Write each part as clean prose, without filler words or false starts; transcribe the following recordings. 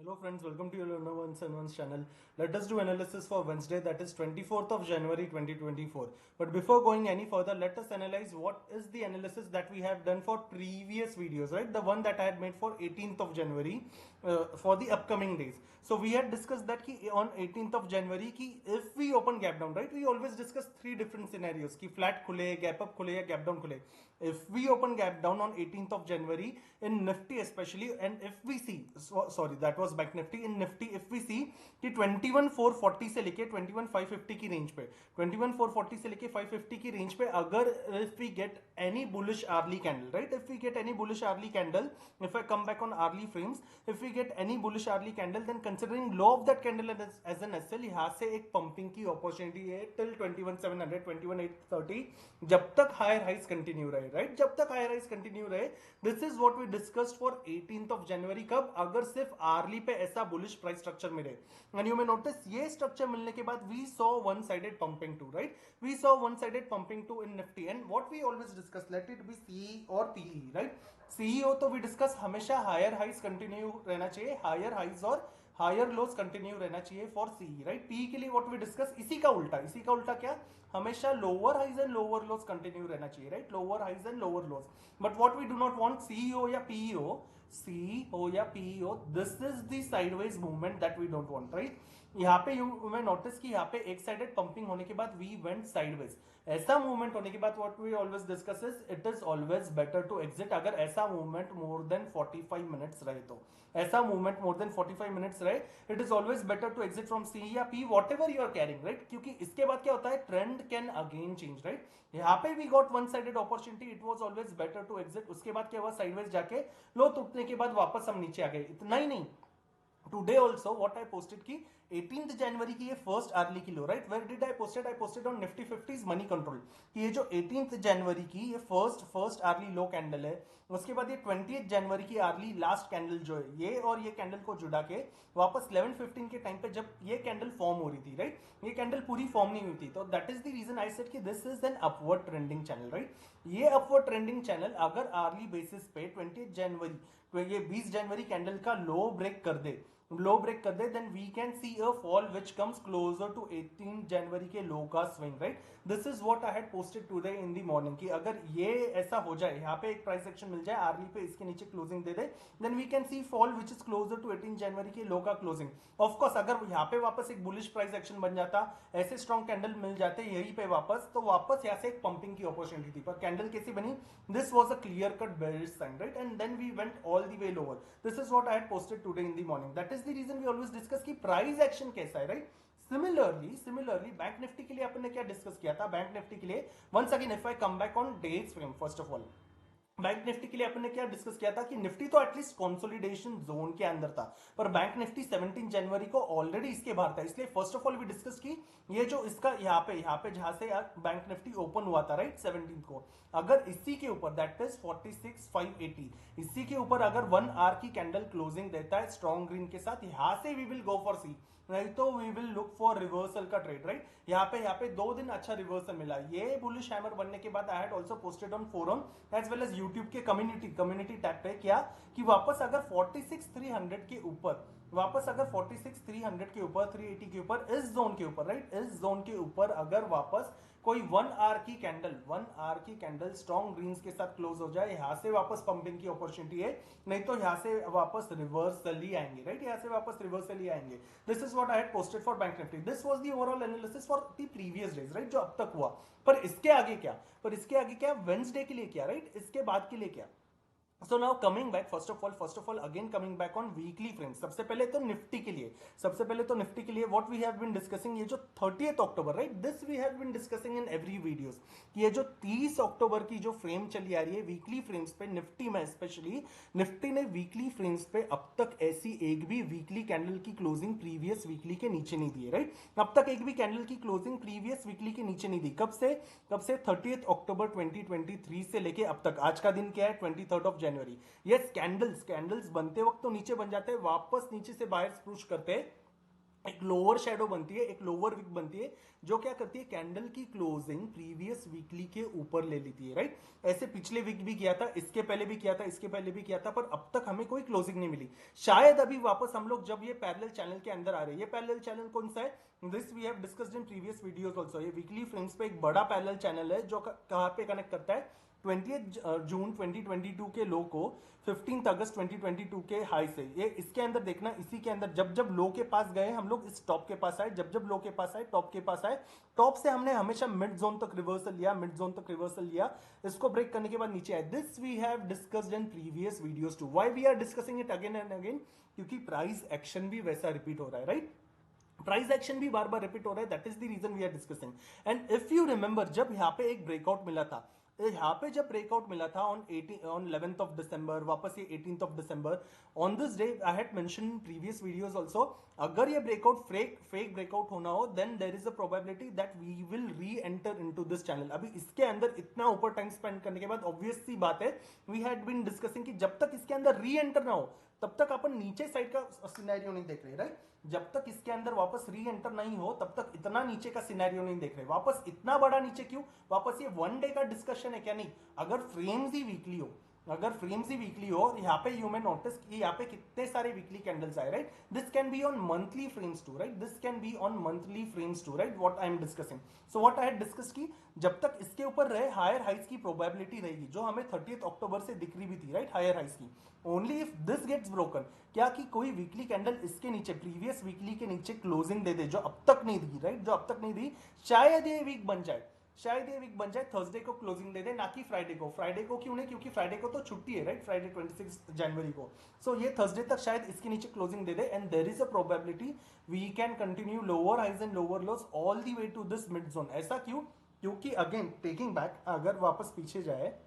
Hello friends, welcome to your One's and One's channel. Let us do analysis for Wednesday, that is 24th of January 2024. But before going any further, let us analyze what is the analysis that we have done for previous videos, right? The one that I had made for 18th of January for the upcoming days. So we had discussed that ki on 18th of January ki if we open gap down, right? We always discuss three different scenarios ki flat khule, gap up khule ya gap down khule. If we open gap down on 18th of January in Nifty especially, and if we see, sorry, that was Bank Nifty. In Nifty if we see कि 21,440 से लेके 21,550 की range पे 21,440 से लेके 550 की range पे अगर if we get any bullish hourly candle, right? If we get any bullish hourly candle, if I come back on hourly frames, if we get any bullish hourly candle, then considering low of that candle as an SL, यहाँ से एक pumping की opportunity है till 21,700, 21,830 जब तक higher highs continue रहे, right? जब तक हायर हाइस कंटिन्यू रहे, this is what we discussed for 18th of January. कब? अगर सिर्फ आर्ली पे ऐसा बुलिश प्राइस स्ट्रक्चर मिले. एंड यू मे नोटिस ये स्ट्रक्चर मिलने के बाद we saw one sided pumping too, right? We saw one sided pumping too in Nifty. And what we always discuss, let it be C और PE, right? CEO तो we discuss हमेशा higher highs continue रहना चाहिए, higher हाइस और higher loss continue रहना चाहिए for C, right? P के लिए व्हाट वी डिस्कस इसी का उल्टा क्या, हमेशा lower highs and lower lows continue रहना चाहिए, right? Lower highs and lower lows. But what we do not want, CEO या पीईओ, सीईओ या PEO, this is the sideways movement that we don't want, right? यहाँ पे you मैं notice कि यहाँ पे एक साइडेड पंपिंग होने के बाद वी वेंट साइडवेज. ऐसा मूवमेंट होने के बाद what we always discuss is it is always better to exit अगर ऐसा मूवमेंट मोर देन 45 मिनट्स रहे तो. ऐसा मूवमेंट मोर देन 45 मिनट्स रहे, it is always better to exit from C या P, whatever you are carrying, right? क्योंकि इसके बाद क्या होता है, trend can again change, right? यहाँ पे we got one sided opportunity, it was always better to exit. उसके बाद क्या हुआ, साइडवेज जाके लो टूटने के बाद वापस हम नीचे आ गए. इतना ही नहीं, today also what I posted की 18th जनवरी की ये फर्स्ट अर्ली की low, right? Where did I posted on Nifty 50s Moneycontrol कि ये जो 18th जनवरी की ये फर्स्ट अर्ली लो कैंडल है. उसके बाद ये 20th जनवरी की अर्ली लास्ट कैंडल जो है, ये और ये कैंडल को जुड़ा के वापस 11:15 के टाइम पे जब ये कैंडल फॉर्म हो रही थी, राइट? ये कैंडल पूरी फॉर्म नहीं हुई थी, तो that is the reason I said कि this is an upward trending channel, right? ये अपवर्ड ट्रेंडिंग चैनल अगर अर्ली बेसिस पे 20th जनवरी तो ये 20 जनवरी कैंडल का लो ब्रेक कर दे, then we can see a fall which comes closer to 18 जनवरी के लो का swing, right? This is what I had posted today in the morning कि अगर ये ऐसा हो जाए, यहाँ पे एक प्राइस एक्शन मिल जाए, आर्ली पे इसके नीचे क्लोजिंग दे दे, then we can see fall which is closer to 18 जनवरी के लो का क्लोजिंग. ऑफ कोर्स अगर यहाँ पे वापस एक बुलिश प्राइस एक्शन बन जाता, ऐसे स्ट्रॉन्ग कैंडल मिल जाते यही पे वापस, तो वापस यहाँ से एक पंपिंग की अपॉर्चुनिटी थी. पर कैंडल कैसी बनी, this was a clear cut bearish sign, right? And then we went all the way lower. This is what I had posted today in the morning. That is the reason we always discuss की price action कैसा है, right? Similarly bank Nifty के लिए अपन ने क्या discuss किया था, bank Nifty के लिए once again if I come back on days frame, first of all bank Nifty के लिए अपन ने क्या डिस्कस किया था कि निफ्टी तो एटलीस्ट कंसोलिडेशन जोन के अंदर था, पर बैंक निफ्टी 17 जनवरी को ऑलरेडी इसके बाहर था. इसलिए first of all we discuss की ये जो इसका यहाँ पे जहां से बैंक निफ्टी ओपन हुआ था, राइट? 17 को अगर इसी के ऊपर दैट इज 46,580, इसी के ऊपर अगर 1 आवर की कैंडल क्लोजिंग देता है स्ट्रॉन्ग ग्रीन के साथ, यहां से we will go for C, नहीं तो we will look for reversal का ट्रेड, राइट? यहाँ पे 2 दिन अच्छा रिवर्सल मिला. ये बुलिश हैमर बनने के बाद I had also posted on forum as well as YouTube के कम्युनिटी टैब पे क्या कि वापस अगर 46,300 के ऊपर, वापस अगर 46,300 के ऊपर, 380 के ऊपर, इस जोन के ऊपर, राइट? इस जोन के ऊपर अगर वापस कोई 1 आवर की कैंडल स्ट्रॉन्ग ग्रीन्स के साथ क्लोज हो जाए, यहां से वापस पंपिंग की अपॉर्चुनिटी है, नहीं तो यहां से वापस रिवर्सल ही आएंगे, राइट? यहां से वापस रिवर्सल ही आएंगे. This is what I had posted for bank Nifty. This was the overall analysis for the previous days, right? जो अब तक हुआ. पर इसके आगे क्या, वेंसडे के लिए क्या, राइट? इसके बाद के लिए क्या? So now coming back, first of all again coming back on weekly frames. सबसे पहले तो निफ्टी के लिए what we have been discussing, ये जो 30th October, right? This we have been discussing in every videos कि ये जो 30 अक्टूबर की जो फ्रेम चली आ रही है वीकली फ्रेम्स पे, निफ्टी में स्पेशली, निफ्टी ने वीकली फ्रेम्स पे अब तक ऐसी एक भी वीकली कैंडल की क्लोजिंग प्रीवियस वीकली के नीचे नहीं दी है, राइट? अब तक एक भी कैंडल की क्लोजिंग प्रीवियस वीकली के नीचे नहीं दी. कब से 30th अक्टूबर 2023 से लेके अब तक. आज का दिन क्या है, 23rd of January. Yes, candles बनते वक्त तो नीचे बन जाते हैं, वापस नीचे से बायर्स पुश करते हैं, एक लोअर शेडो बनती है, एक लोअर विक बनती है, जो क्या करती है, कैंडल की क्लोजिंग प्रीवियस वीकली के ऊपर ले लेती है, राइट। ऐसे पिछले वीक भी किया था, इसके पहले भी किया था, इसके पहले भी किया था, पर अब तक हमें कोई क्लोजिंग नहीं मिली। शायद अभी वापस हम लोग जब ये पैरेलल चैनल के अंदर आ रहे हैं, ये पैरेलल चैनल कौन सा है, this we have discussed in previous videos also. ये वीकली फ्रेम्स पे एक बड़ा पैरेलल चैनल है जो कहां पे कनेक्ट करता है, 20 जून 2022 के लो को 15 अगस्त 2022 के हाई से। ये इसके अंदर देखना, इसी के अंदर जब जब लो के पास गए हम लोग इस टॉप के पास आए, जब जब लो के पास आए टॉप के पास आए, टॉप से हमने हमेशा मिड जोन तक रिवर्सल लिया, मिड जोन तक रिवर्सल लिया, इसको ब्रेक करने के बाद नीचे आए। This we have discussed in previous videos too. Why we are discussing it again and again, क्योंकि प्राइस एक्शन भी वैसा रिपीट हो रहा है, राइट। प्राइस एक्शन भी बार बार रिपीट हो रहा है, that is the reason we are discussing. And if you remember, जब यहाँ पे एक ब्रेकआउट मिला था, यहाँ पे जब ब्रेकआउट मिला था ऑन 11th ऑफ दिसंबर, वापस ये 18th of December, on this day I had mention in previous videos also, अगर ये ब्रेकआउट फेक ब्रेकआउट होना हो, then there is a probability that we will reenter into this channel. अभी इसके अंदर इतना ऊपर टाइम स्पेंड करने के बाद ऑब्वियस सी बात है, वी हैड बीन डिस्कसिंग कि जब तक इसके अंदर री एंटर ना हो तब तक अपन नीचे साइड का सिनेरियो नहीं देख रहे, राइट। जब तक इसके अंदर वापस री एंटर नहीं हो तब तक इतना नीचे का सिनेरियो नहीं देख रहे। वापस इतना बड़ा नीचे क्यों, वापस ये वन डे का डिस्कशन है क्या, नहीं। अगर फ्रेम्स ही वीकली हो, अगर फ्रेम्स ही वीकली हो, यहाँ पे यू मे नोटिस कि यहाँ पे कितने सारे वीकली कैंडल्स आए, right. This can be on monthly frames too, right, this can be on monthly frames too, right, what I am discussing. So what I had discuss की, जब तक इसके ऊपर रहे हायर हाइस की प्रोबेबिलिटी रहेगी, जो हमें 30 अक्टूबर से दिख रही भी थी, राइट, हायर हाइस की। Only if this gets broken, क्या कि कोई वीकली कैंडल इसके नीचे, प्रीवियस वीकली के नीचे क्लोजिंग दे दे, जो अब तक नहीं दी, राइट, जो अब तक नहीं दी, शायद ये वीक बन जाए, शायद ये वीक बन जाए, थर्सडे को क्लोजिंग दे दे, ना कि फ्राइडे को। फ्राइडे को क्यों नहीं, क्योंकि फ्राइडे को तो छुट्टी है, राइट, फ्राइडे 26 जनवरी को। सो ये थर्सडे तक शायद इसके नीचे क्लोजिंग दे दे, and there is a probability we can continue lower highs and lower lows all the way to this mid zone. ऐसा क्यों, क्योंकि अगेन टेकिंग बैक, अगर वापस पीछे जाए,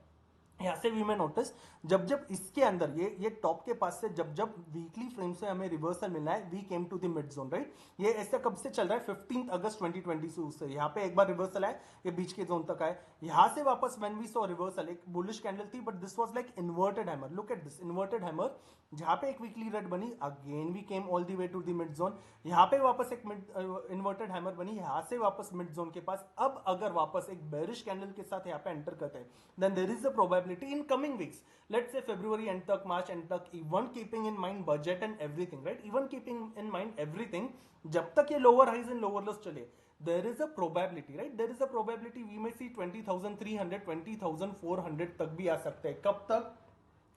यहाँ से वी में नोटिस, जब जब इसके अंदर ये टॉप के पास से जब जब वीकली फ्रेम से हमें रिवर्सल मिलना है, we came to the mid zone, right. ये ऐसा कब से चल रहा है, 15 अगस्त 2020 से। यहाँ पे एक बार रिवर्सल आए, ये बीच के जोन तक आए, यहाँ से वापस व्हेन वी सॉ रिवर्सल, एक बुलिश कैंडल थी, but this was like inverted hammer. Look at this inverted hammer, जहाँ पे एक वीकली रेड बनी, again we came all the way to the mid zone. यहाँ पे वापस एक मिड इन्वर्टेड हैमर बनी, यहाँ से वापस मिड जोन के पास। अब अगर वापस एक बेरिश कैंडल के साथ यहाँ पे एंटर करते हैं, then there is a probability in coming weeks, let's say February end तक, March end तक, even keeping in mind budget and everything, right, even keeping in mind everything, जब तक ये lower highs and lower lows चले, there is a probability, right, there is a probability we may see 20,300 20,400 तक भी आ सकते हैं। कब तक,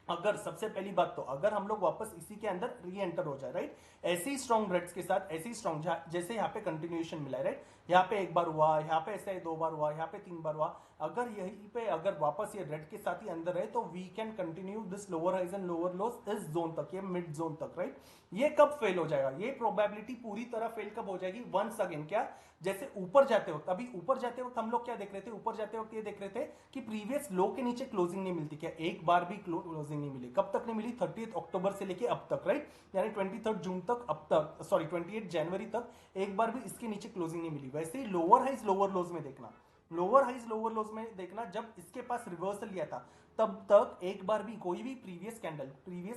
अगर सबसे पहली बात तो अगर हम लोग वापस इसी के अंदर री एंटर हो जाए, राइट, ऐसे ही स्ट्रॉन्ग रेड्स के साथ, ऐसे ही स्ट्रॉन्ग, जैसे यहाँ पे कंटिन्यूएशन मिला है, राइट, यहाँ पे एक बार हुआ, यहाँ पे ऐसे 2 बार हुआ, यहाँ पे 3 बार हुआ, अगर यहीं पे अगर वापस ये रेड के साथ ही अंदर है, तो we can continue this lower highs and lower lows इस जोन तक, ये मिड जोन तक, राइट। ये कब फेल हो जाएगा, ये प्रोबेबिलिटी पूरी तरह फेल कब हो जाएगी, वंस अगेन, क्या, जैसे ऊपर जाते वक्त, अभी ऊपर जाते वक्त हम लोग क्या देख रहे थे, ऊपर जाते वक्त ये देख रहे थे कि प्रीवियस लो के नीचे क्लोजिंग नहीं मिलती, क्या एक बार भी क्लोजिंग नहीं मिली, कब तक नहीं मिली, 30 अक्टूबर से लेके अब तक, राइट, यानी 23 जून तक, अब तक, सॉरी 28 जनवरी तक एक बार भी इसके नीचे क्लोजिंग नहीं मिली। वैसे ही लोअर हाइज लोअर लोज में देखना, लोअर हाइज लोअर लोज में देखना, जब इसके पास रिवर्सल लिया था तब तक एक बार भी कोई भी प्रीवियस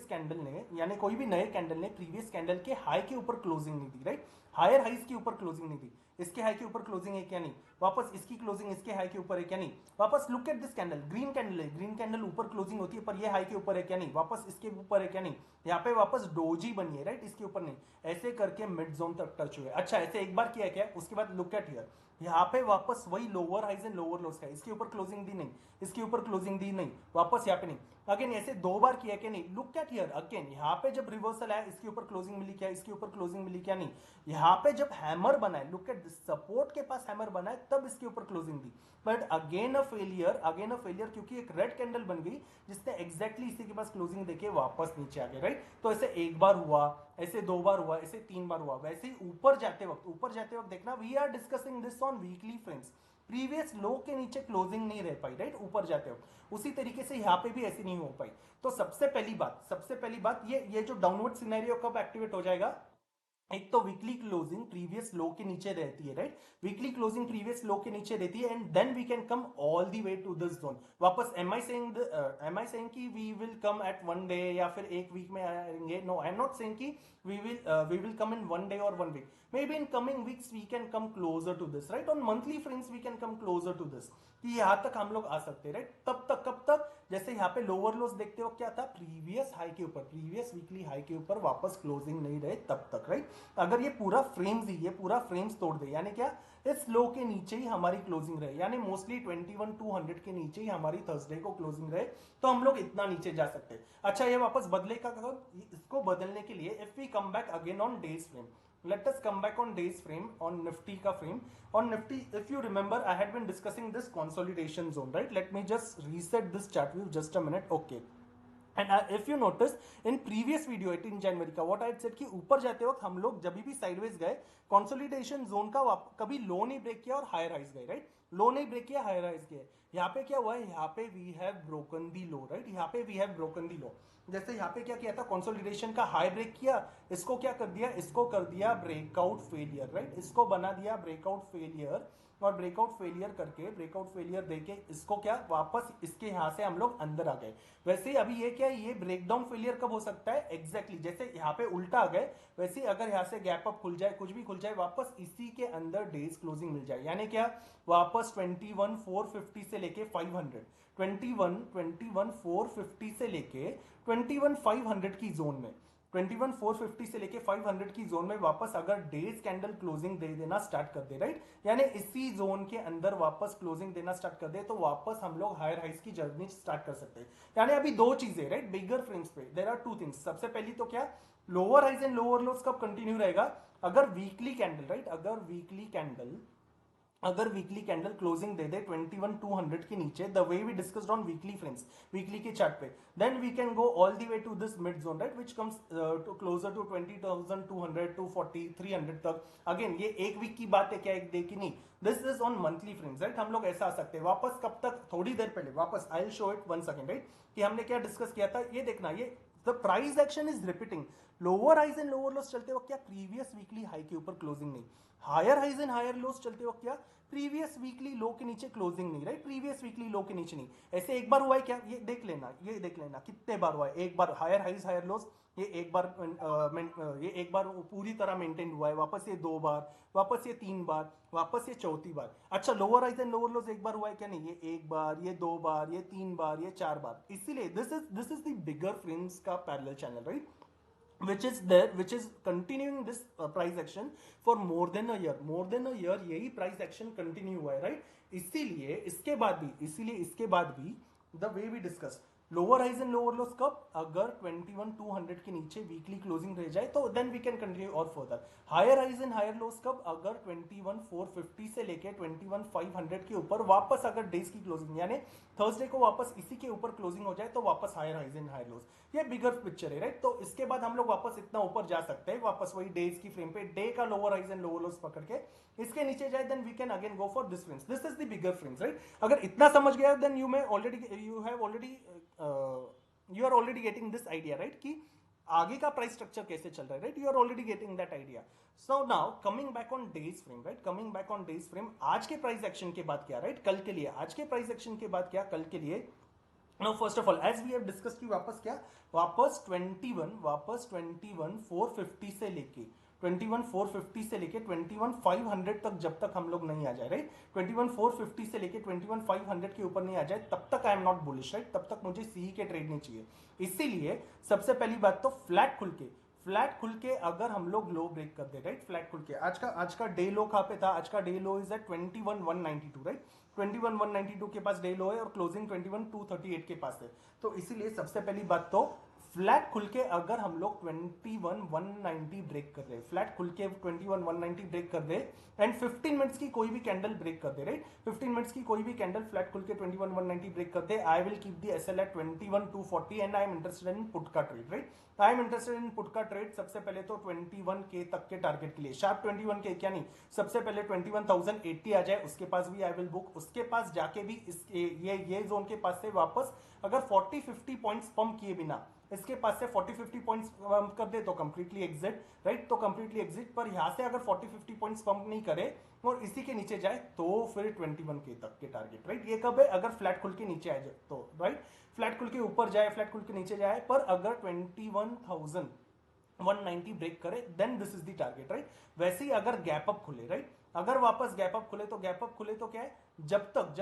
कैंडल ने, यानी कोई भी नए कैंडल ने प्रीवियस कैंडल के हाई के ऊपर क्लोजिंग नहीं दी, राइट, हायर हाइज के ऊपर क्लोजिंग नहीं दी। इसके हाई के ऊपर क्लोजिंग है क्या, नहीं, वापस इसकी क्लोजिंग इसके हाई के ऊपर है क्या, नहीं, वापस look at this candle, green candle है, ग्रीन कैंडल ऊपर क्लोजिंग होती है, पर ये हाई के ऊपर है क्या, नहीं, वापस इसके ऊपर है क्या, नहीं, यहाँ पे वापस डोजी बनी है, राइट, इसके ऊपर नहीं, ऐसे करके मिड जोन तक टच हुए। अच्छा, ऐसे एक बार किया क्या, उसके बाद लुक एट हियर, यहाँ पे वापस वही lower highs and lower lows का, इसके ऊपर क्लोजिंग दी नहीं, इसके ऊपर क्लोजिंग दी नहीं, वापस यहाँ पे नहीं, अगेन ऐसे 2 बार किया क्या, नहीं, लुक एट हियर अगेन, यहाँ पे जब रिवर्सल आया इसके ऊपर क्लोजिंग मिली क्या, इसके ऊपर क्लोजिंग मिली क्या, नहीं, यहाँ पे जब हैमर बना है, लुक एट सपोर्ट के पास हैमर बना है, तब इसके ऊपर closing the, but again a failure, क्योंकि एक रेड कैंडल बन गई जिसने एग्जैक्टली इसी के पास क्लोजिंग देके वापस नीचे आ गए, राइट। तो ऐसे एक बार हुआ, ऐसे 2 बार हुआ, ऐसे 3 बार हुआ। वैसे ही ऊपर जाते वक्त देखना, we are discussing this on weekly frames, previous low के नीचे क्लोजिंग नहीं रह पाई, राइट, ऊपर जाते वक्त। उसी तरीके से यहाँ पे भी ऐसी नहीं हो पाई। तो सबसे पहली बात ये जो डाउनवर्ड सिनेरियो कब एक्टिवेट हो जाएगा, एक तो वीकली क्लोजिंग प्रीवियस लो के नीचे रहती है, right, weekly closing previous low के नीचे रहती है, and then we can come all the way to this zone वापस। एम आई सेइंग कि we will come at one day या फिर एक वीक में आएंगे? No, I am not saying कि we will come in one day or 1 week. Maybe in coming weeks we can come closer to this, right? On monthly frames we can come closer to this, कि यहां तक हम लोग आ सकते हैं, right. तब तक कब तक? जैसे यहाँ पे लोअर लोस देखते हो क्या था, प्रीवियस हाई के ऊपर, प्रीवियस वीकली हाई के ऊपर वापस क्लोजिंग नहीं रहे तब तक, राइट। अगर ये पूरा फ्रेम्स ही, ये पूरा फ्रेम्स तोड़ दे, यानी क्या, इस लो के नीचे ही हमारी क्लोजिंग रहे, यानी मोस्टली 21,200 के नीचे ही हमारी थर्सडे को क्लोजिंग रहे, तो हम लोग इतना नीचे जा सकते हैं। अच्छा, ये वापस बदलेगा कब? इसको बदलने के लिए if we come back again on days frame, let us come back on days frame, on nifty ka frame. On nifty, if you remember, I had been discussing this consolidation zone, right? Let me just reset this chart view just a minute. Okay, and if you notice in previous video 18 जनवरी का what I had said कि ऊपर जाते वक्त हम लोग जब भी sideways गए, कंसोलिडेशन जोन का कभी लो नहीं ब्रेक किया और हायर हाइज गए, राइट। लो नहीं ब्रेक किया, हायर हाइज गए। यहाँ पे क्या हुआ है, यहाँ पे we have broken the low, right, यहाँ पे we have broken the low. जैसे यहाँ पे क्या किया था, कंसोलिडेशन का हाई ब्रेक किया, इसको क्या कर दिया, इसको कर दिया ब्रेकआउट फेलियर, राइट, इसको बना दिया ब्रेकआउट फेलियर, और ब्रेकआउट फेलियर करके, ब्रेकआउट फेलियर देके इसको क्या, वापस इसके यहाँ से हम लोग अंदर आ गए। वैसे ही अभी ये क्या है, ये ब्रेकडाउन फेलियर कब हो सकता है, एग्जैक्टली जैसे यहाँ पे उल्टा आ गए, वैसे ही अगर यहाँ से गैप अप खुल जाए, कुछ भी खुल जाए, वापस इसी के अंदर डेज क्लोजिंग मिल जाए, यानी क्या, वापस 21,450 से लेके 500, 21,450 से लेके 21,500 की जोन में, 21,450 से लेके 500 की जोन में वापस अगर डेज कैंडल क्लोजिंग दे देना स्टार्ट कर दे, राइट, यानी इसी जोन के अंदर वापस क्लोजिंग देना स्टार्ट कर दे, तो वापस हम लोग हायर हाइज की जर्नी स्टार्ट कर सकते हैं। यानी अभी दो चीजें, राइट, बिगर फ्रेम्स पे देयर आर टू थिंग्स। सबसे पहली तो क्या, lower highs and lower lows कब कंटिन्यू रहेगा, अगर वीकली कैंडल, राइट, अगर वीकली कैंडल क्लोजिंग दे दे 21,200 के नीचे, the way we discussed on weekly frames, weekly के चार्ट पे, then we can go all the way to this mid zone, right, which comes to closer to 20,200, 240, 300 तक। Again ये एक वीक की बात है, क्या एक डे की नहीं, this is on monthly frames, right. हम लोग ऐसा आ सकते हैं वापस, कब तक, थोड़ी देर पहले वापस, I will show it 1 second, right, कि हमने क्या डिस्कस किया था, ये देखना, ये the price action is repeating, lower highs and lower lows चलते वक्त क्या, प्रीवियस वीकली हाई के ऊपर क्लोजिंग नहीं, higher highs and higher lows चलते वक्त क्या, प्रीवियस वीकली लो के नीचे क्लोजिंग नहीं, राइट, प्रीवियस वीकली लो के नीचे नहीं। ऐसे एक बार हुआ है क्या, ये देख लेना, ये देख लेना कितने बार हुआ है, एक बार हायर हाइज हायर लोस, ये एक बार ये एक बार पूरी तरह मेंटेन हुआ है, वापस ये 2 बार, वापस ये 3 बार, वापस ये चौथी बार। अच्छा, lower highs and lower lows एक बार हुआ है क्या, नहीं, ये एक बार, ये 2 बार, ये 3 बार, ये 4 बार। इसीलिए this is the bigger frames का parallel channel, right, which is continuing this price action for more than a year, यही price action continue हुआ है, right। इसीलिए इसके बाद भी the way we discuss, lower highs and lower lows कब, अगर 21,200 के नीचे वीकली क्लोजिंग रह जाए, तो देन वी कैन कंटिन्यू और further. Higher highs and higher lows कब, अगर 21,450 से लेके 21,500 के ऊपर वापस अगर डेज की क्लोजिंग, यानी थर्सडे को वापस इसी के ऊपर क्लोजिंग हो जाए, तो वापस higher highs and higher lows. ये बिगर पिक्चर है, राइट। तो इसके बाद हम लोग वापस इतना ऊपर जा सकते हैं, वापस वही डेज की फ्रेम पे, डे का lower highs and lower lows पकड़ के इसके नीचे जाए, then we can again go for this frames. This is the bigger frames, right. अगर इतना समझ गया, then you are already getting this idea, right, कि आगे का प्राइस स्ट्रक्चर कैसे चल रहा है, right. You are already getting that idea. So now coming back on days frame, right, coming back on days frame, आज के प्राइस एक्शन के बाद क्या, राइट, कल के लिए, आज के प्राइस एक्शन के बाद क्या, कल के लिए। Now first of all, as we have discussed कि वापस क्या, वापस 21,450 से लेके 21,450 से लेके 21,500 तक जब तक हम लोग नहीं आ जाए, राइट, 21,450 से लेके 21,500 के ऊपर नहीं आ जाए, तब तक आई एम नॉट बुलिश, राइट, तब तक मुझे सी के ट्रेड नहीं चाहिए। इसीलिए सबसे पहली बात तो फ्लैट खुल के अगर हम लोग लो ब्रेक कर दे, राइट, फ्लैट खुल के, आज का डे लो कहाँ पे था, आज का day low is at 21,192, right, 21,192 के पास डे लो है और क्लोजिंग 21,238 के पास है। तो इसीलिए सबसे पहली बात तो फ्लैट खुल के अगर हम लोग 21,190 ब्रेक कर रहे हैं, फ्लैट खुल के 21,190 ब्रेक कर रहे एंड 15 मिनट्स की कोई भी कैंडल ब्रेक कर दे, राइट, 15 मिनट्स की कोई भी कैंडल फ्लैट खुल के 21,190 ब्रेक कर दे, I will keep the SL at 21,240 and I am interested in put का trade, right, I am interested in put का ट्रेड। सबसे पहले तो 21K तक के टारगेट के लिए, शार्प 21K क्या नहीं, सबसे पहले 21,080 आ जाए, उसके पास भी आई विल बुक, उसके पास जाके भी ये जोन के पास से वापस अगर 40-50 पॉइंट्स पंप किए बिना इसके पास से 40-50 पॉइंट्स कर दे तो कंप्लीटली एग्जिट, राइट, तो कंप्लीटली एग्जिट। पर यहां से अगर 40-50 पॉइंट्स पंप नहीं करे और इसी के नीचे जाए तो फिर 21K तक के टारगेट, राइट। ये कब है? अगर फ्लैट खुल के नीचे आ जाए तो, राइट, फ्लैट खुल के ऊपर जाए, फ्लैट खुल के नीचे जाए, पर अगर 21,190 ब्रेक करे then this is the target, right. वैसे ही अगर गैप अप खुले, राइट, अगर वापस गैप अप खुले तो गैप अप खुले तो क्या है, जब तक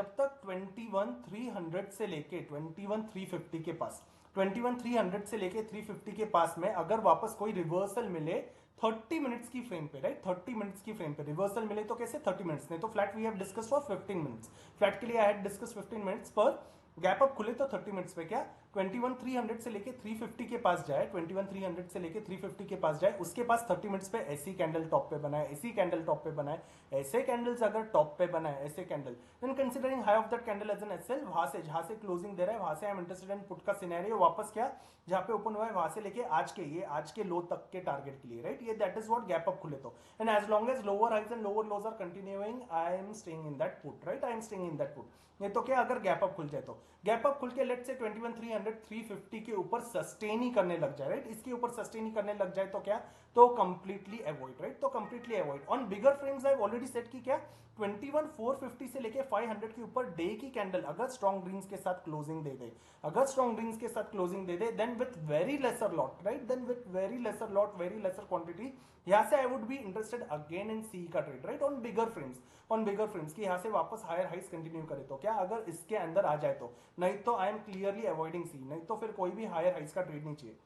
21,300 से लेके 21,350 के पास, 21,300 से लेके 350 के पास में अगर वापस कोई रिवर्सल मिले 30 मिनट्स की फ्रेम पे, राइट, 30 मिनट्स की फ्रेम पे रिवर्सल मिले तो कैसे 30 मिनट्स, नहीं तो flat we have discuss for 15 minutes, flat के लिए आई हैड डिस्कस 15 मिनट्स, पर गैप अप खुले तो 30 मिनट्स पे क्या 21,300 से लेके 350 के पास जाए, 21,300 से लेके 350 के पास जाए, उसके पास 30 मिनट्स पे ऐसी कैंडल टॉप पे बनाए, ऐसी कैंडल टॉप पे बनाए, ऐसे कैंडल्स अगर टॉप पे बनाए, ऐसे candle, then considering high of that candle as an SL, वहां से जहां से क्लोजिंग दे रहा है वहां से I am interested in put का सिनेरियो, वापस क्या जहां पे ओपन हुआ है वहां से लेके आज के लो तक के टारगेट के लिए, राइट, ये that is what gap up खुले तो, and as long as lower highs and lower lows are continuing I am staying in that put, right, I am staying in that put. ये तो क्या अगर gap up खुल जाए तो gap up खुल के लेट से 21,300 350 के ऊपर सस्टेन ही करने लग जाए, राइट, इसके ऊपर सस्टेन ही करने लग जाए तो क्या, तो कंप्लीटली अवॉइड, राइट, तो completely avoid. On bigger frames I have already set की क्या 21,450 से लेके 500 के ऊपर डे की कैंडल अगर स्ट्रॉन्ग ग्रीन्स के साथ क्लोजिंग दे दे, अगर स्ट्रॉन्ग ग्रीन्स के साथ क्लोजिंग दे दे, then with very lesser lot, right, then with very lesser lot, very lesser quantity, यहां से I would be interested again in C का trade, right, on bigger frames, on bigger frames की यहां से वापस हायर हाइस कंटिन्यू करे तो क्या, अगर इसके अंदर आ जाए तो, नहीं तो आई एम क्लियरली अवॉइडिंग सी, नहीं तो फिर कोई भी हायर हाइस का ट्रेड नहीं चाहिए।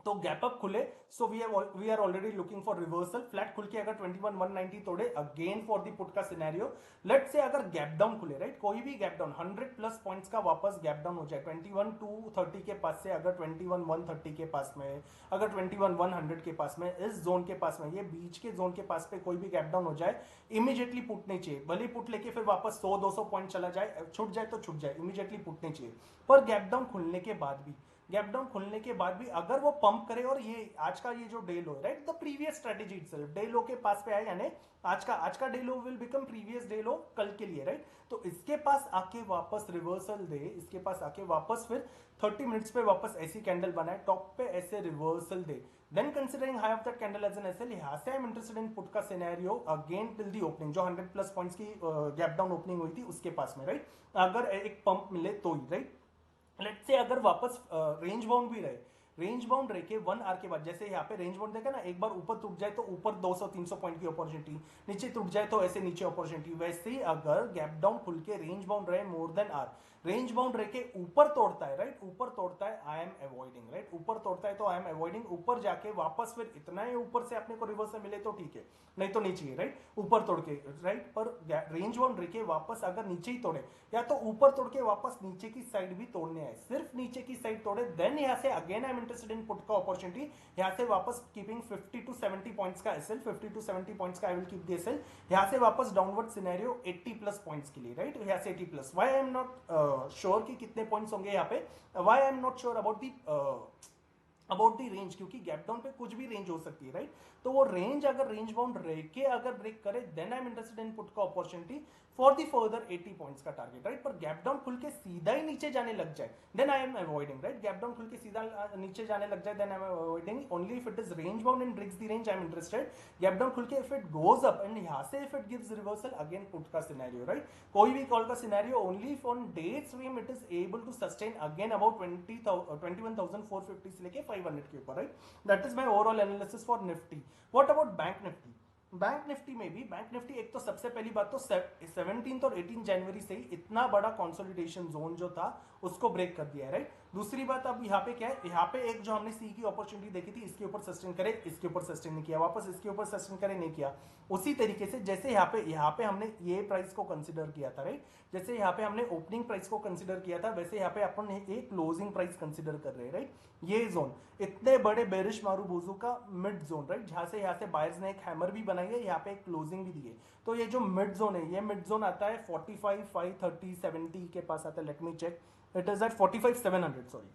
तो गैप अप खुले so we are already looking for reversal, flat खुल के अगर 21,190 तोड़े अगेन फॉर द पुट का सिनेरियो, लेट से अगर गैप डाउन खुले, राइट, कोई भी गैप डाउन 100 प्लस पॉइंट्स का वापस गैप डाउन हो जाए 21,230 के पास से, अगर 21,130 के पास में, अगर 21,100 के पास में, इस जोन के पास में, ये बीच के जोन के पास पे कोई भी गैप डाउन हो जाए, इमीडिएटली पुट नहीं चाहिए, भले पुट लेके फिर वापस 100-200 पॉइंट चला जाए, छूट जाए तो छूट जाए, इमीडिएटली पुट नहीं चाहिए। पर गैप डाउन खुलने के बाद भी, गैप डाउन खुलने के बाद भी अगर वो पंप करे, और ये आज का ये जो day low, right, the previous strategy itself day लो के पास पे आए, यानी आज का day low will become previous day लो कल के लिए, राइट, तो इसके पास आके वापस रिवर्सल दे, इसके पास आके वापस फिर 30 मिनट्स पे वापस ऐसी कैंडल बनाए, टॉप पे ऐसे रिवर्सल दे, then considering high of that candle as an SL, यहां से I am interested in put का scenario again till the opening, जो 100 प्लस पॉइंट्स की गैप डाउन ओपनिंग हुई थी उसके पास में, राइट, अगर एक पंप मिले तो ही, राइट, लेट्स से अगर वापस रेंज बाउंड भी रहे, रेंज बाउंड रह के 1 आवर के बाद, जैसे यहाँ पे रेंज बाउंड देखा ना, एक बार ऊपर टूट जाए तो ऊपर 200-300 पॉइंट की अपॉर्चुनिटी, नीचे टूट जाए तो ऐसे नीचे अपॉर्चुनिटी, वैसे ही अगर गैप डाउन खुल के रेंज बाउंड रहे more than hour, range bound रह के ऊपर तोड़ता है, राइट, ऊपर तोड़ता है आई एम अवॉइडिंग, राइट, ऊपर तोड़ता है तो आई एम अवॉइडिंग, ऊपर जाके वापस फिर इतना ही ऊपर से अपने को रिवर्सल मिले तो ठीक है, नहीं तो नहीं चाहिए, राइट, ऊपर तोड़ के, राइट, पर रेंज बाउंड रह के वापस अगर नीचे ही तोड़े, या तो ऊपर तोड़ के वापस नीचे की साइड भी तोड़ने आए, सिर्फ नीचे की साइड तोड़े, देन यहाँ से again I am interested in put का अपॉर्चुनिटी, यहाँ से वापस कीपिंग 50-70 पॉइंट्स का एसएल, 50-70 पॉइंट्स का I will keep the SL, यहाँ से वापस डाउनवर्ड सिनेरियो 80 प्लस पॉइंट्स के लिए, राइट, यहाँ से 80 plus, why I am not sure कि कितने पॉइंट्स होंगे यहाँ पे, why I am not sure about the range, क्योंकि गैप डाउन पे कुछ भी रेंज हो सकती है, राइट, तो वो रेंज अगर रेंज बाउंड रह के अगर ब्रेक करे, then I am interested in put का opportunity for the further 80 points का टारगेट, राइट, पर गैप डाउन खुल के सीधा ही नीचे जाने लग जाए, then I am avoiding, right, gap down खुल के सीधा नीचे जाने लग जाए, then I am avoiding, only if it is range bound and breaks the range I am interested, gap down खुल के if it goes up and यहाँ से if it gives reversal again put का सिनेरियो, राइट, कोई भी call का scenario only if on days frame it is able to sustain again about 21,450 से लेके 500 के ऊपर, right, that is my overall analysis for Nifty. What about bank Nifty? Bank Nifty में भी, बैंक निफ्टी एक तो सबसे पहली बात तो 17 और 18 जनवरी से ही इतना बड़ा कंसोलिडेशन जोन जो था उसको ब्रेक कर दिया है, राइट, दूसरी बात अब यहाँ पे क्या है, यहाँ पे एक जो हमने सी की अपॉर्चुनिटी देखी थी, इसके ऊपर सस्टेन करे, इसके ऊपर सस्टेन नहीं किया, वापस इसके ऊपर सस्टेन करे, नहीं किया, उसी तरीके से जैसे यहाँ पे हमने ये प्राइस को कंसिडर किया था, राइट, जैसे यहाँ पे हमने ओपनिंग प्राइस को कंसिडर किया था, वैसे यहाँ पे अपन एक क्लोजिंग प्राइस कंसिडर कर रहे हैं, राइट, ये जोन इतने बड़े बेरिश मारूबोजू का मिड जोन, राइट, जहां से यहाँ से बायर्स ने एक हैमर भी बनाई है, यहाँ पे एक क्लोजिंग भी दी है, तो ये जो मिड जोन है, ये मिड जोन आता है 45, 530, 70 के पास आता है, let me check, it is at 45,700, sorry,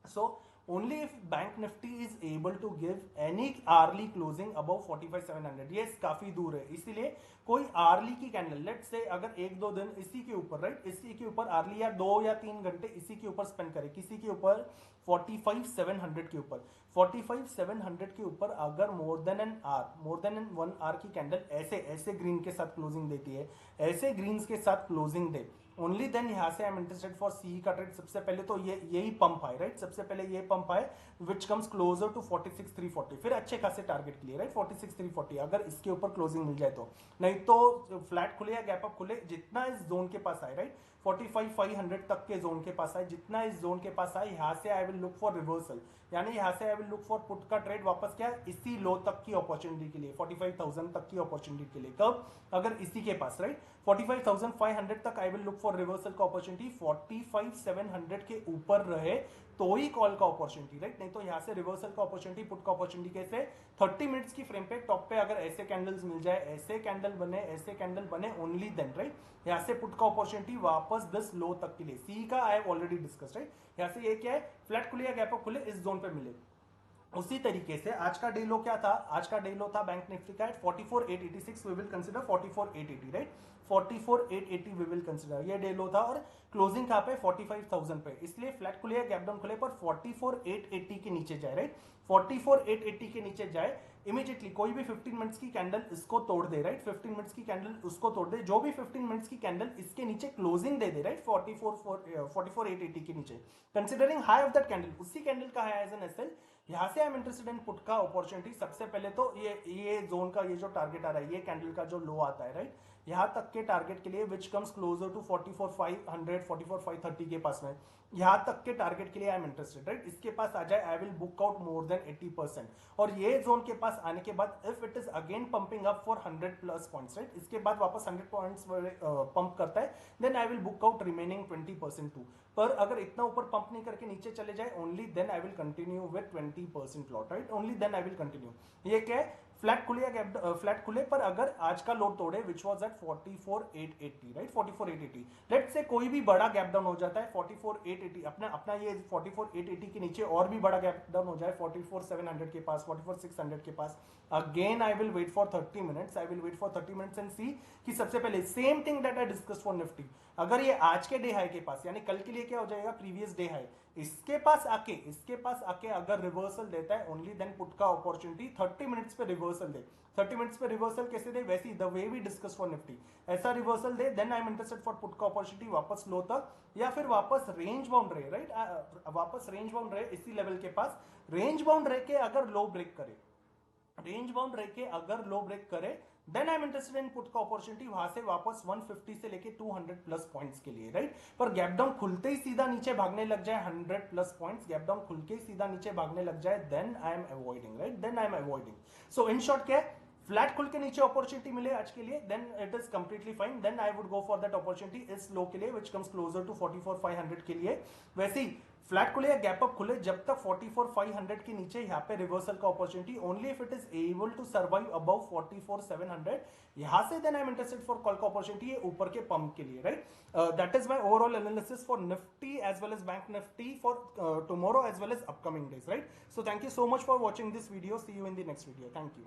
so only if bank nifty is able to give any hourly closing above 45,700. ये काफी दूर है, इसीलिए कोई आर्ली की कैंडल, लेट से अगर एक दो दिन इसी के ऊपर, राइट, इसी के ऊपर आर्ली या 2 या 3 घंटे इसी के ऊपर स्पेंड करे, किसी के ऊपर 45,700 के ऊपर, 45,700 के ऊपर अगर more than an one hour की कैंडल ऐसे ऐसे ग्रीन के साथ क्लोजिंग देती है, ऐसे ग्रीन्स के साथ क्लोजिंग दे, ओनली देन यहां से आई एम इंटरेस्टेड फॉर सी का ट्रेड। सबसे पहले तो ये यही पंप आए, राइट, सबसे पहले ये पंप आए विच कम्स क्लोजर टू 46,340, फिर अच्छे खासे टारगेट के लिए, राइट, 46,340 अगर इसके ऊपर क्लोजिंग मिल जाए तो, नहीं तो फ्लैट खुले या गैप अप खुले, जितना इस जोन के पास आए, राइट, 45,500 तक के जोन के पास आए, जितना इस जोन के पास आए, यहां से I will look for reversal, यानी यहां से I will look for put का ट्रेड वापस क्या इसी लो तक की अपॉर्चुनिटी के लिए, 45,000 तक की अपॉर्चुनिटी के लिए। कब? अगर इसी के पास, राइट, 45,500 तक I will look for reversal का अपॉर्चुनिटी, 45,700 के ऊपर रहे तो ही कॉल का अपॉर्चुनिटी, राइट, नहीं तो यहां से रिवर्सल का अपॉर्चुनिटी, पुट का अपॉर्चुनिटी कैसे, 30 मिनट्स की फ्रेम पे टॉप पे अगर ऐसे कैंडल्स मिल जाए, ऐसे कैंडल बने ओनली देन, राइट, यहां से पुट का अपॉर्चुनिटी वापस दिस लो तक के लिए। सी का I have already discussed, right, यहां से ये क्या है, फ्लैट खुले या गैप अप खुले इस जोन पे मिले। उसी तरीके से आज का डे लो क्या था, आज का डे लो था बैंक निफ्टी का at 44,886, we will consider 44,880, right, 44,880 we will consider, ये डे लो था और क्लोजिंग कहां पे, 45,000 पे, इसलिए फ्लैट खुले या गैप डाउन खुले पर 44,880 के नीचे जाए, राइट, 44,880 के नीचे जाए इमीडिएटली कोई भी 15 मिनट्स की कैंडल इसको तोड़ दे, राइट, 15 मिनट्स की कैंडल उसको तोड़ दे, जो भी 15 मिनट्स की कैंडल इसके नीचे क्लोजिंग दे दे, राइट, 44,880 के नीचे, considering high of that candle, उसी कैंडल का है एज एन एसएल, यहां से I am interested in put का अपॉर्चुनिटी। सबसे पहले तो ये जोन का ये जो टारगेट आ रहा है, ये कैंडल का जो लो आता है, राइट, यहां तक के टारगेट के लिए विच कम्स क्लोजर टू 44,500 44,530 के पास में, यहां तक के टारगेट के लिए आई एम इंटरेस्टेड, राइट, इसके पास आ जाए I will book out more than 80%, और ये जोन के पास आने के बाद if it is again pumping up for 100 plus points, right, इसके बाद वापस 100 पॉइंट्स पंप करता है, then I will book out remaining 20% too, पर अगर इतना ऊपर पंप नहीं करके नीचे चले जाए only then I will continue with 20% lot, right, only then I will continue. ये क्या है, फ्लैट खुले या गैप फ्लैट खुले पर अगर आज का लो तोड़े which was at 44,880, right, 44,880, let's say कोई भी बड़ा गैप डाउन हो जाता है 44,880, अपना ये 44,880 के नीचे और भी बड़ा गैप डाउन हो जाए 44,700 के पास, 44,600 के पास, again I will wait for 30 minutes, I will wait for 30 minutes and see कि सबसे पहले same thing that I discuss for Nifty, अगर ये आज के डे हाई के पास, यानी कल के लिए क्या हो जाएगा, प्रीवियस डे हाई, इसके पास आके अगर रिवर्सल देता है ओनली देन पुट का अपॉर्चुनिटी 30 मिनट्स पे रिवर्सल दे, 30 मिनट्स पे रिवर्सल कैसे दे, वैसी the way we discuss for Nifty, ऐसा रिवर्सल दे then I am interested for put का अपॉर्चुनिटी वापस लो तक, या फिर वापस रेंज बाउंड रहे, राइट, वापस रेंज बाउंड रहे इसी लेवल के पास, रेंज बाउंड रह के अगर लो ब्रेक करे, रेंज बाउंड रह के अगर लो ब्रेक करे then I am interested in put का अपॉर्चुनिटी वहां से वापस 150 से लेके 200 प्लस पॉइंट्स के लिए, राइट, पर गैप डाउन खुलते ही सीधा नीचे भागने लग जाए 100 प्लस पॉइंट्स, गैप डाउन खुल के सीधा नीचे भागने लग जाए then I am avoiding, right, then I am avoiding. So in short क्या है, फ्लैट खुल के नीचे अपॉर्चुनिटी मिले आज के लिए then it is completely fine, then I would go for that opportunity इस लो के लिए विच कम्स क्लोजर टू 44,500 के लिए। वैसे ही फ्लैट खुले या गैप अप खुले जब तक 44,500 के नीचे यहाँ पे रिवर्सल का opportunity only if it is able to survive above 44,700, यहां से then I am interested for call का अपॉर्चुनिटी है ऊपर के पंप के लिए, right, that is my overall analysis for Nifty as well as bank Nifty for tomorrow as well as upcoming days, right. So thank you so much for watching this video, see you in the next video, thank you.